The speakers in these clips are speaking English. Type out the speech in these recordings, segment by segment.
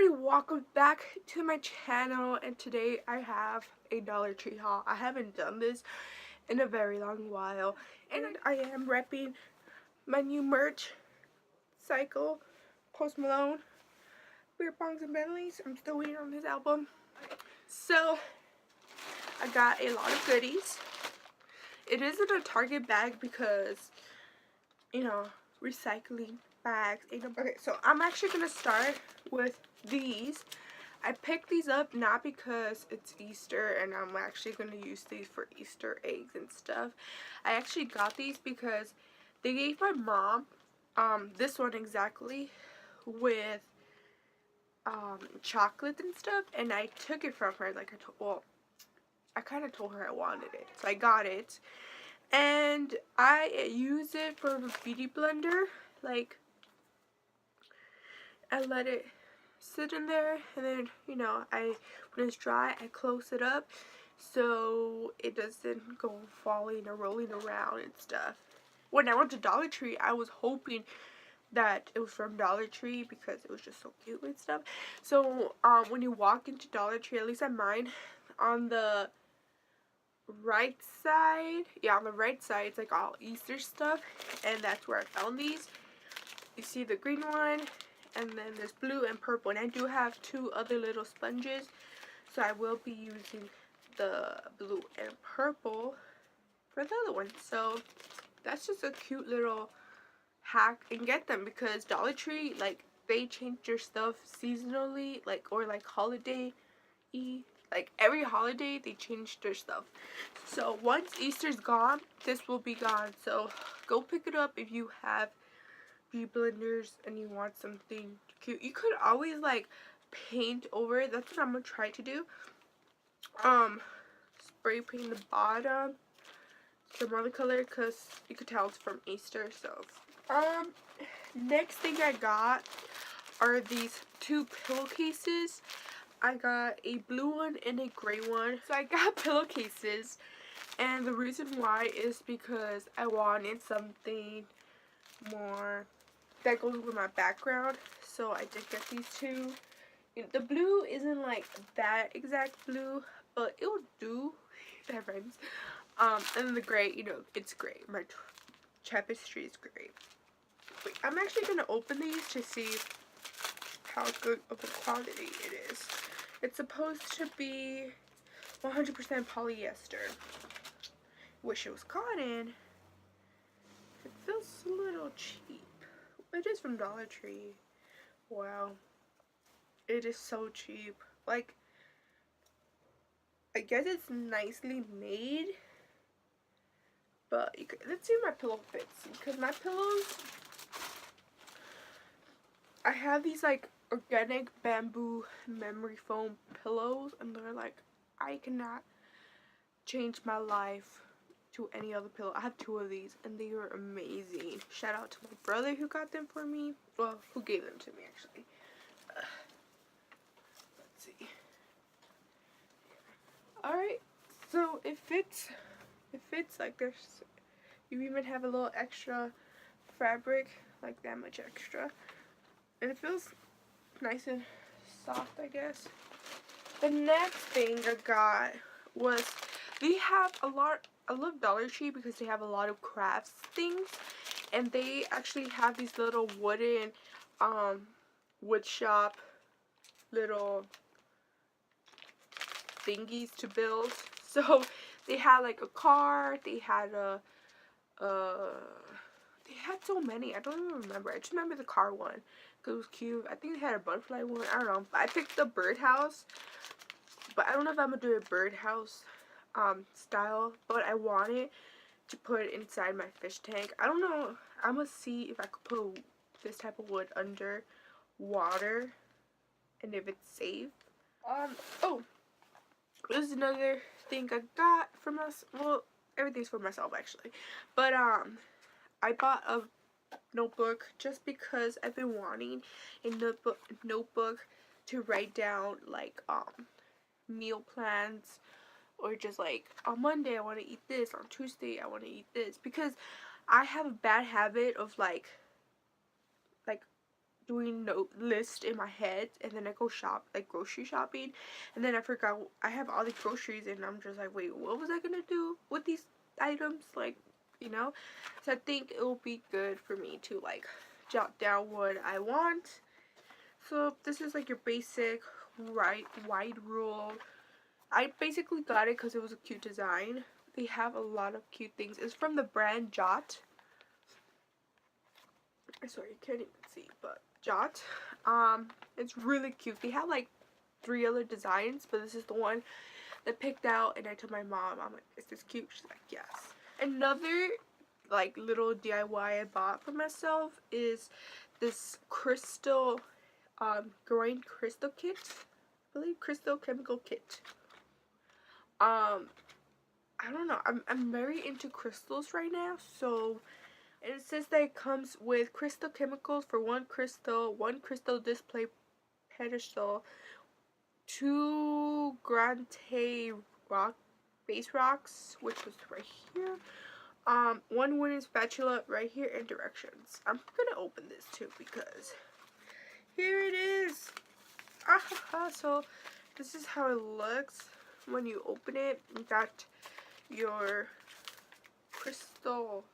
welcome back to my channel, and today I have a Dollar Tree haul. I haven't done this in a very long while, and I am repping my new merch cycle, Post Malone, Beer Bongs and Bentleys. I'm still waiting on his album. So I got a lot of goodies. It isn't a Target bag because, you know, recycling bags ain't no. Okay, so I'm actually gonna start with these. I picked these up not because it's Easter and I'm actually going to use these for Easter eggs and stuff. I actually got these because they gave my mom this one exactly with chocolate and stuff, and I took it from her. Like I kind of told her I wanted it, so I got it, and I use it for a beauty blender. Like, I let it sit in there, and then, you know, when it's dry, I close it up so it doesn't go falling or rolling around and stuff. When I went to Dollar Tree, I was hoping that it was from Dollar Tree because it was just so cute and stuff. So when you walk into Dollar Tree, at least at mine, on the right side, on the right side, it's like all Easter stuff, and that's where I found these. You see the green one, and then there's blue and purple, and I do have two other little sponges, so I will be using the blue and purple for the other one. So that's just a cute little hack, and get them because Dollar Tree, like, they change their stuff seasonally, like, or like holiday-y. Like, every holiday they change their stuff. So once Easter's gone, this will be gone. So go pick it up if you have beauty blenders and you want something cute. You could always like paint over it. That's what I'm gonna try to do. Spray paint the bottom some other color because you could tell it's from Easter. So next thing I got are these two pillowcases. I got a blue one and a gray one. So I got pillowcases, and the reason why is because I wanted something more that goes with my background. So I did get these two. The blue isn't like that exact blue, but it will do. That rhymes. And then the gray, you know, it's gray. My tapestry is gray. Wait, I'm actually gonna open these to see how good of a quality it is. It's supposed to be 100% polyester. Wish it was cotton. It feels a little cheap. It is from Dollar Tree. Wow. It is so cheap. Like, I guess it's nicely made. But let's see if my pillow fits. Because my pillows, I have these like organic bamboo memory foam pillows, and they're like, I cannot change my life to any other pillow. I have two of these, and they are amazing. Shout out to my brother who got them for me. Well, who gave them to me actually. Let's see. Alright, so it fits. It fits. Like, there's, you even have a little extra fabric, like that much extra, and it feels nice and soft, I guess. The next thing I got was, they have a lot, I love Dollar Tree because they have a lot of crafts things, and they actually have these little wooden wood shop little thingies to build. So they had like a car, they had they had so many, I don't even remember. I just remember the car one because it was cute. I think they had a butterfly one, I don't know. But I picked the birdhouse, but I don't know if I'm gonna do a birdhouse style, but I wanted to put it inside my fish tank. I don't know, I'm gonna see if I could put this type of wood under water and if it's safe. Oh, this is another thing I got from us. Well, everything's for myself actually, but I bought a notebook just because I've been wanting a notebook to write down like meal plans, or just like on Monday I want to eat this, on Tuesday I want to eat this, because I have a bad habit of like doing note list in my head, and then I go shop, like grocery shopping, and then I forgot I have all the groceries, and I'm just like, wait, what was I gonna do with these items, like, you know? So I think it will be good for me to like jot down what I want. So this is like your basic wide rule. I basically got it because it was a cute design. They have a lot of cute things. It's from the brand Jot. Sorry, you can't even see, but Jot. It's really cute. They have like 3 other designs, but this is the one that picked out, and I told my mom, I'm like, is this cute? She's like, yes. Another like little DIY I bought for myself is this crystal growing crystal kit. I believe crystal chemical kit. I don't know. I'm very into crystals right now, so and it says that it comes with crystal chemicals for one crystal display pedestal, 2 Grante rock base rocks, which was right here. 1 wooden spatula right here, and directions. I'm gonna open this too because here it is. So this is how it looks when you open it. You got your crystal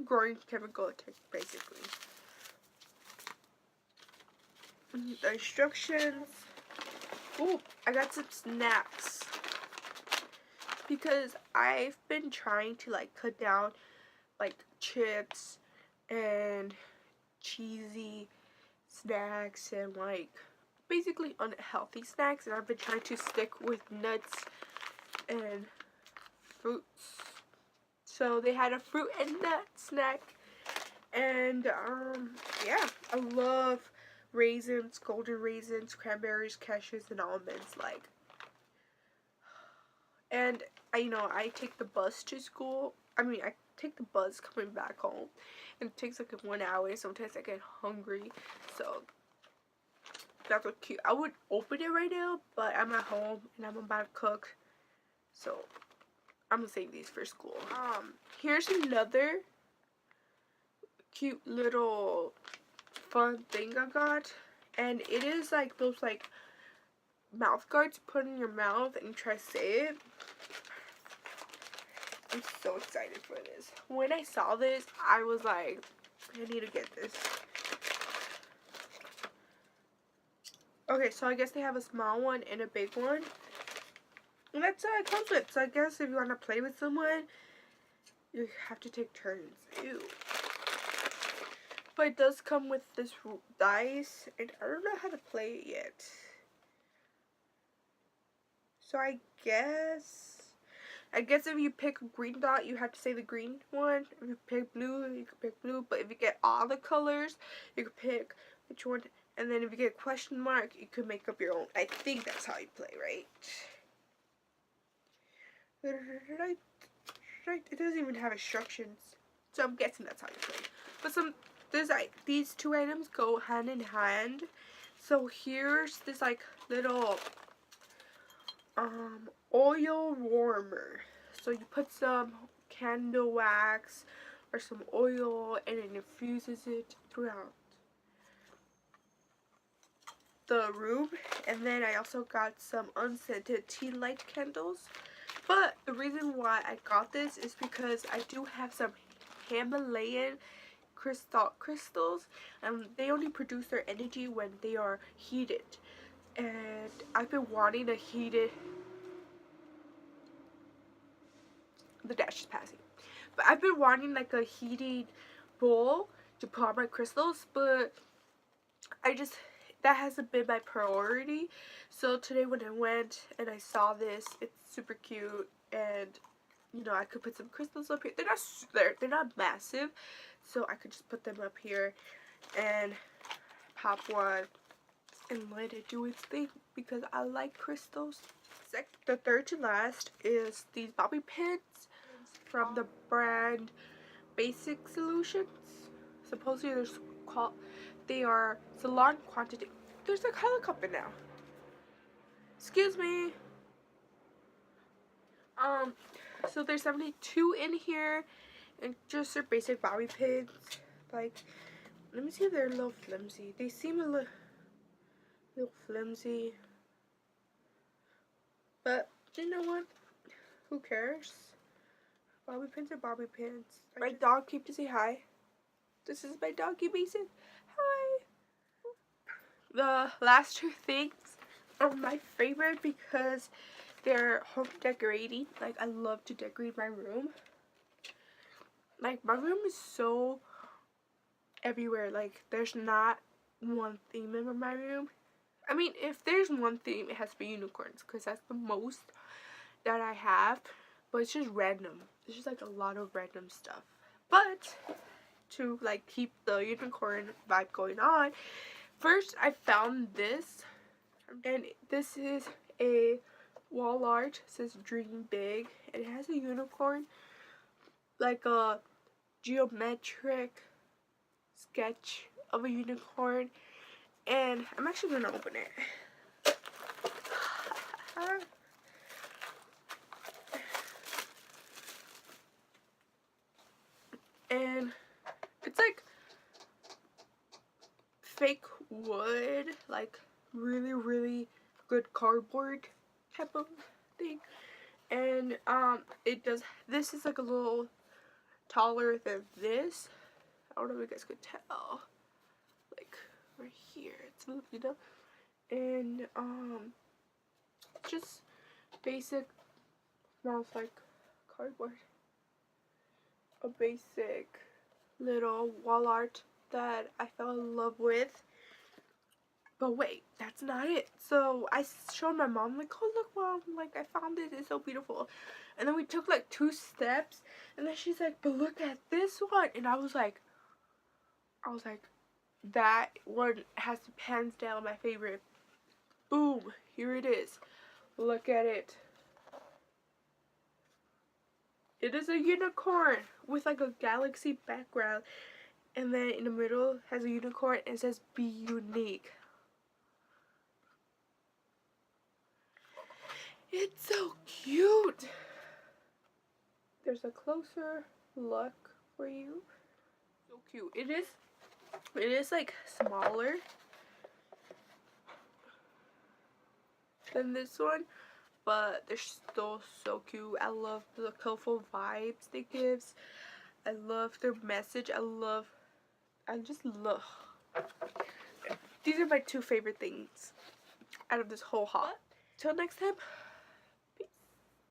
growing chemical, basically. The instructions. Ooh, I got some snacks because I've been trying to like cut down like chips and cheesy snacks and like basically unhealthy snacks, and I've been trying to stick with nuts and fruits. So they had a fruit and nut snack, and yeah, I love raisins, golden raisins, cranberries, cashews, and almonds, like. And I take the bus to school. I take the bus coming back home, and it takes like 1 hour. Sometimes I get hungry, so that's what cute. I would open it right now, but I'm at home and I'm about to cook, so I'm gonna save these for school. Here's another cute little fun thing I got, and it is like those like mouth guards you put in your mouth and you try to say it. I'm so excited for this. When I saw this, I was like, I need to get this. Okay, so I guess they have a small one and a big one. And that's how it comes with. So I guess if you want to play with someone, you have to take turns. Ew. But it does come with this dice, and I don't know how to play it yet. So I guess if you pick a green dot, you have to say the green one. If you pick blue, you can pick blue. But if you get all the colors, you can pick which one. And then if you get a question mark, you can make up your own. I think that's how you play, right? It doesn't even have instructions, so I'm guessing that's how you play. But there's like these 2 items go hand in hand. So here's this like little oil warmer. So you put some candle wax or some oil, and it infuses it throughout the room. And then I also got some unscented tea light candles. But the reason why I got this is because I do have some Himalayan crystals, and they only produce their energy when they are heated. And I've been wanting a heated. The dash is passing. But I've been wanting like a heated bowl to put on my crystals, but that hasn't been my priority. So today when I went and I saw this, it's super cute, and I could put some crystals up here. They're not massive, so I could just put them up here and pop one and let it do its thing because I like crystals. The third to last is these bobby pins from the brand Basic Solutions. Supposedly they are salon quantity. There's a helicopter now. Excuse me. So there's 72 in here, and just their basic bobby pins. Like, let me see if they're a little flimsy. They seem a little flimsy. But, you know what? Who cares? Bobby pins are bobby pins. My dog came to say hi. This is my doggy Mason. Hi! The last two things are my favorite because they're home decorating. Like, I love to decorate my room. Like, my room is so everywhere. Like, there's not one theme in my room. I mean, if there's one theme, it has to be unicorns because that's the most that I have. But it's just random. It's just like a lot of random stuff. But to like keep the unicorn vibe going on, first I found this, and this is a wall art. It says dream big, and it has a unicorn, like a geometric sketch of a unicorn, and I'm actually gonna open it. And it's like fake wood, like really good cardboard type of thing. And it does, this is like a little taller than this. I don't know if you guys could tell. Like right here, it's you know. And just basic, smells like cardboard. A basic little wall art that I fell in love with. But wait, that's not it. So I showed my mom, like, oh look mom, like I found it, it's so beautiful. And then we took like 2 steps, and then she's like, but look at this one. And I was like, that one has to hands down my favorite. Boom, here it is. Look at it. It is a unicorn with like a galaxy background, and then in the middle has a unicorn and it says be unique. It's so cute. There's a closer look for you. So cute. It is like smaller than this one, but they're still so cute. I love the colorful vibes they gives. I love their message. I just love. These are my 2 favorite things out of this whole haul. Till next time.